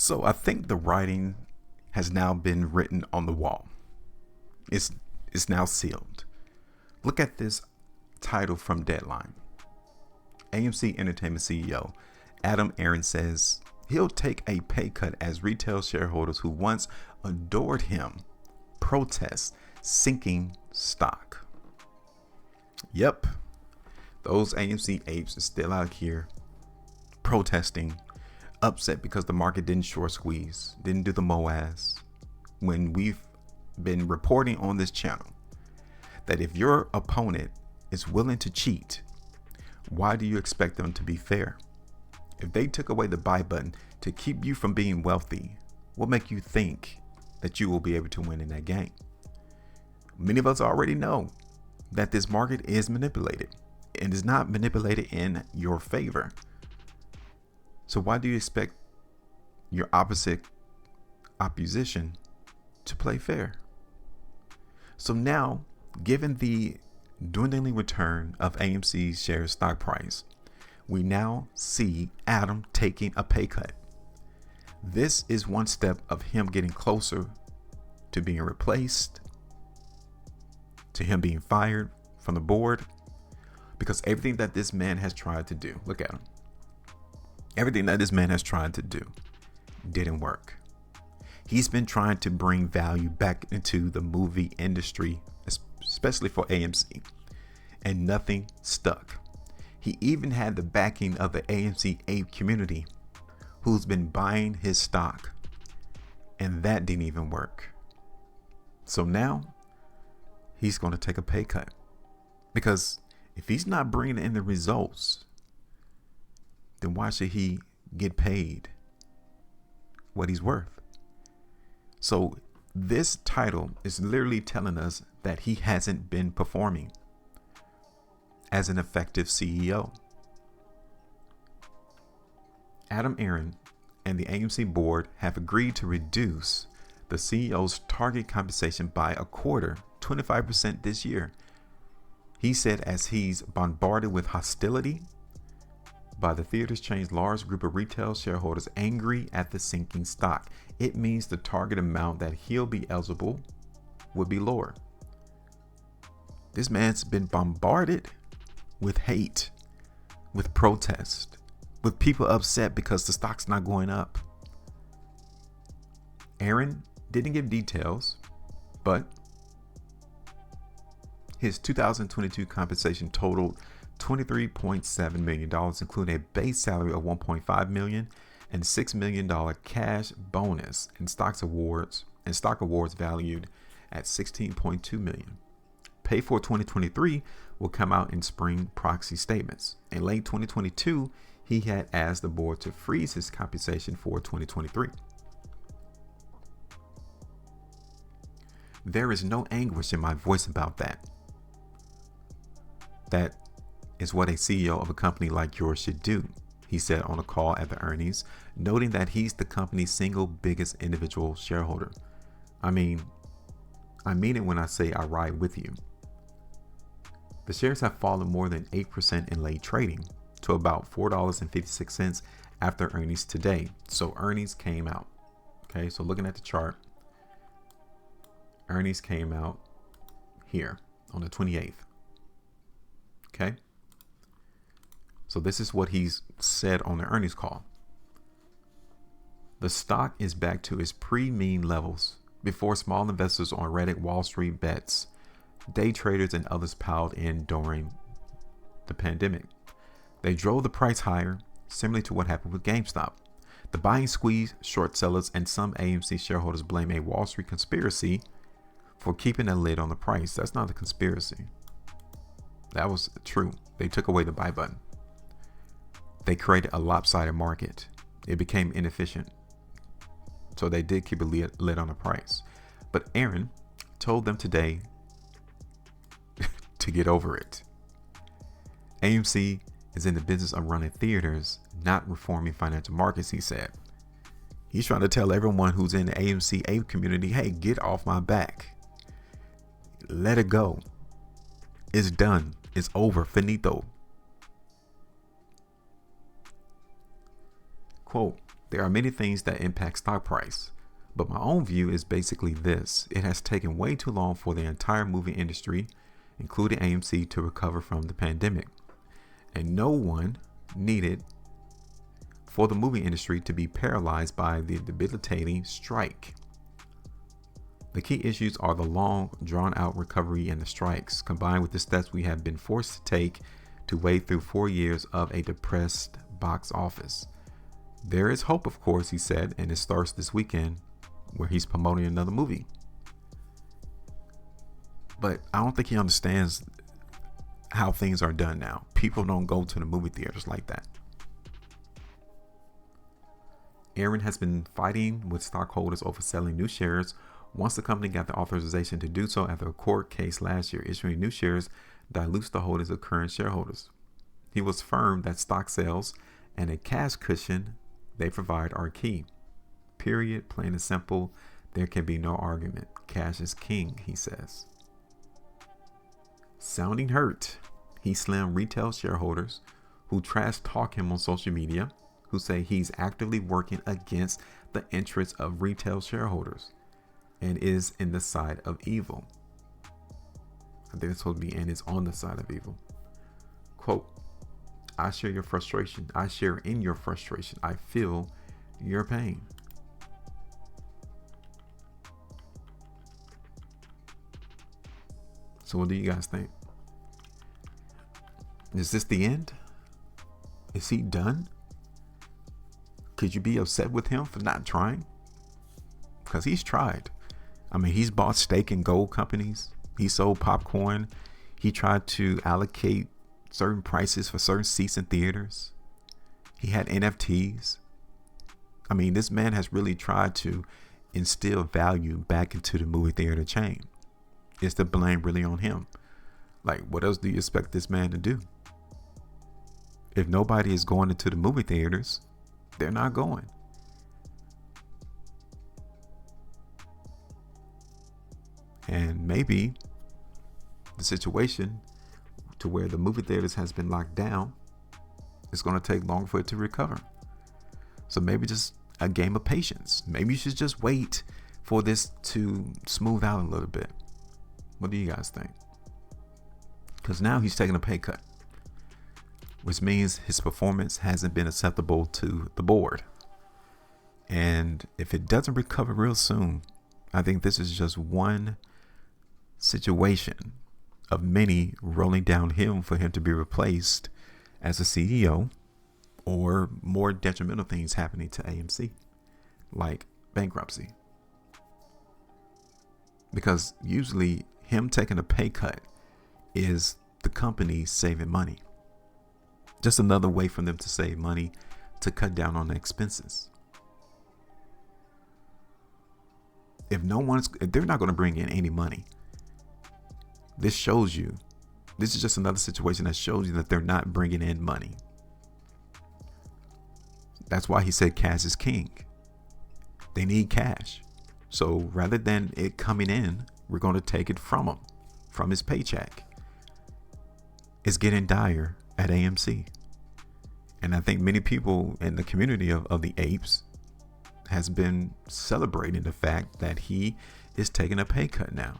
So I think the writing has now been written on the wall. It's now sealed. Look at this title from Deadline. AMC Entertainment CEO Aron says he'll take a pay cut as retail shareholders who once adored him protest sinking stock. Yep, those AMC apes are still out here protesting, upset because the market didn't short squeeze, didn't do the MOAS. When we've been reporting on this channel that if your opponent is willing to cheat, why do you expect them to be fair? If they took away the buy button to keep you from being wealthy, what make you think that you will be able to win in that game? Many of us already know that this market is manipulated and is not manipulated in your favor. So why do you expect your opposition to play fair? So now, given the dwindling return of AMC's share stock price, we now see Aron taking a pay cut. This is one step of him getting closer to being replaced, to him being fired from the board, because everything that this man has tried to do, look at him. Everything that this man has tried to do didn't work. He's been trying to bring value back into the movie industry, especially for AMC, and nothing stuck. He even had the backing of the AMC ape community who's been buying his stock, and that didn't even work. So now he's going to take a pay cut, because if he's not bringing in the results, then why should he get paid what he's worth? So this title is literally telling us that he hasn't been performing as an effective CEO. Aron and the AMC board have agreed to reduce the CEO's target compensation by a quarter, 25% this year. He said as he's bombarded with hostility by the theater's chain's large group of retail shareholders angry at the sinking stock, it means the target amount that he'll be eligible would be lower. This man's been bombarded with hate, with protest, with people upset because the stock's not going up. Aron didn't give details, but his 2022 compensation totaled $23.7 million, including a base salary of $1.5 million and $6 million cash bonus and stock awards valued at $16.2 million. Pay for 2023 will come out in spring proxy statements. In late 2022, he had asked the board to freeze his compensation for 2023. There is no anguish in my voice about that. That is what a CEO of a company like yours should do, he said on a call at the earnings, noting that he's the company's single biggest individual shareholder. I mean it when I say I ride with you. The shares have fallen more than 8% in late trading to about $4.56 after earnings today. So earnings came out. Okay, so looking at the chart, earnings came out here on the 28th. Okay. So this is what he's said on the earnings call. The stock is back to its pre-meme levels before small investors on Reddit, Wall Street bets, day traders and others piled in during the pandemic. They drove the price higher, similar to what happened with GameStop. The buying squeeze, short sellers, and some AMC shareholders blame a Wall Street conspiracy for keeping a lid on the price. That's not a conspiracy. That was true. They took away the buy button. They created a lopsided market. It became inefficient. So they did keep a lid on the price. But Aron told them today to get over it. AMC is in the business of running theaters, not reforming financial markets, he said. He's trying to tell everyone who's in the AMC ape community, hey, get off my back. Let it go. It's done. It's over. Finito. Quote, There are many things that impact stock price, but my own view is basically this. It has taken way too long for the entire movie industry, including AMC, to recover from the pandemic. And no one needed for the movie industry to be paralyzed by the debilitating strike. The key issues are the long, drawn-out recovery and the strikes, combined with the steps we have been forced to take to wade through 4 years of a depressed box office. There is hope, of course, he said, and it starts this weekend where he's promoting another movie. But I don't think he understands how things are done now. People don't go to the movie theaters like that. Aron has been fighting with stockholders over selling new shares once the company got the authorization to do so after a court case last year. Issuing new shares dilutes the holdings of current shareholders. He was firm that stock sales and a cash cushion they provide are key. Period. Plain and simple. There can be no argument. Cash is king, he says. Sounding hurt, he slammed retail shareholders who trash talk him on social media, who say he's actively working against the interests of retail shareholders and is in the side of evil. I think it's supposed to be and is on the side of evil. Quote, I share your frustration. I share in your frustration. I feel your pain. So what do you guys think? Is this the end? Is he done? Could you be upset with him for not trying? Because he's tried. I mean, he's bought steak and gold companies. He sold popcorn. He tried to allocate certain prices for certain seats in theaters. He had NFTs. I mean, this man has really tried to instill value back into the movie theater chain. Is the blame really on him? Like, what else do you expect this man to do? If nobody is going into the movie theaters, they're not going. And maybe the situation to where the movie theaters has been locked down is going to take longer for it to recover. So maybe just a game of patience. Maybe you should just wait for this to smooth out a little bit. What do you guys think? Because now he's taking a pay cut, which means his performance hasn't been acceptable to the board. And if it doesn't recover real soon, I think this is just one situation of many rolling downhill for him to be replaced as a CEO, or more detrimental things happening to AMC, like bankruptcy. Because usually him taking a pay cut is the company saving money. Just another way for them to save money, to cut down on the expenses. If they're not going to bring in any money. This is just another situation that shows you that they're not bringing in money. That's why he said cash is king. They need cash. So rather than it coming in, we're going to take it from him, from his paycheck. It's getting dire at AMC. And I think many people in the community of the Apes has been celebrating the fact that he is taking a pay cut now.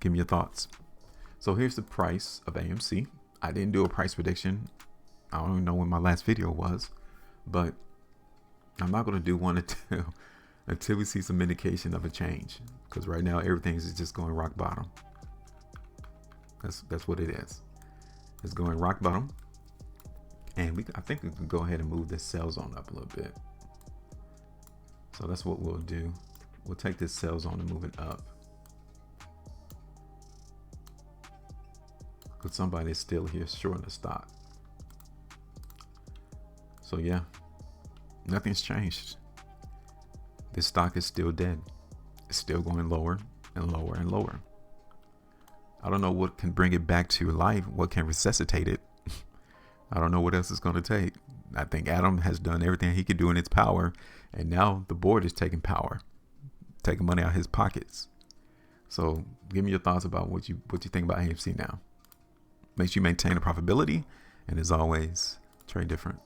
Give me your thoughts. So here's the price of AMC. I didn't do a price prediction. I don't even know when my last video was, but I'm not going to do one until we see some indication of a change. Because right now everything is just going rock bottom. That's what it is. It's going rock bottom. And I think we can go ahead and move this sell zone up a little bit. So that's what we'll do. We'll take this sell zone and move it up. Because somebody is still here short the stock. So yeah, nothing's changed. This stock is still dead. It's still going lower and lower and lower. I don't know what can bring it back to life, what can resuscitate it. I don't know what else it's going to take. I think Adam has done everything he could do in its power, and now the board is taking power, taking money out of his pockets. So give me your thoughts about what you think about AMC now. Make sure you maintain the profitability And as always, trade different.